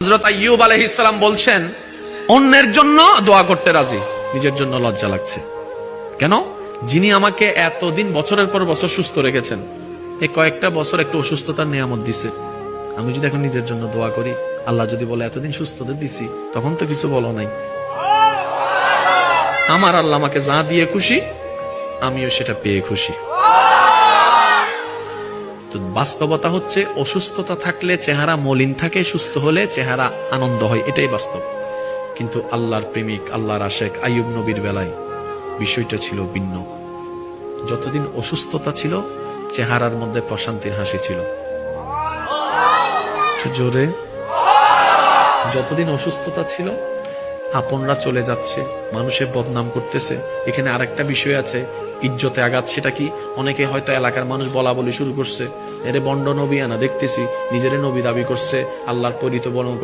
হযরত আইয়ুব আলাইহিস সালাম বলছেন, অন্যের জন্য দোয়া করতে রাজি, নিজের জন্য লজ্জা লাগছে। কেন? যিনি আমাকে এতদিন বছরের পর বছর সুস্থ রেখেছেন, এই কয়েকটা বছর একটু অসুস্থতার নিয়ামত দিছে, আমি যদি এখন নিজের জন্য দোয়া করি, আল্লাহ যদি বলে এতদিন সুস্থতা দিছি, তখন তো কিছু বলো নাই। আমার আল্লাহ আমাকে যা দিয়ে খুশি, আমিও সেটা পেয়ে খুশি। তো বাস্তবতা হচ্ছে, অসুস্থতা থাকলে চেহারা মলিন থাকে, সুস্থ হলে চেহারা আনন্দ হয়, এটাই বাস্তব। কিন্তু আল্লাহর প্রেমিক, আল্লাহর আশেক আইয়ুব নবীর বেলায় বিষয়টা ছিল ভিন্ন। যতদিন অসুস্থতা ছিল, চেহারার মধ্যে প্রশান্তির হাসি ছিল। জোরে, যতদিন অসুস্থতা ছিল, আপনরা চলে যাচ্ছে, মানুষের বদনাম করতেছে। এখানে আরেকটা বিষয় আছে, ইজ্জতে আঘাত। সেটা কি? অনেকে হয়তো এলাকার মানুষ বলা বলি শুরু করছে, এরে বন্ড নবী আনা দেখতেছি, নিজেরে নবী দাবি করছে, আল্লাহর পরিত বর্ণনা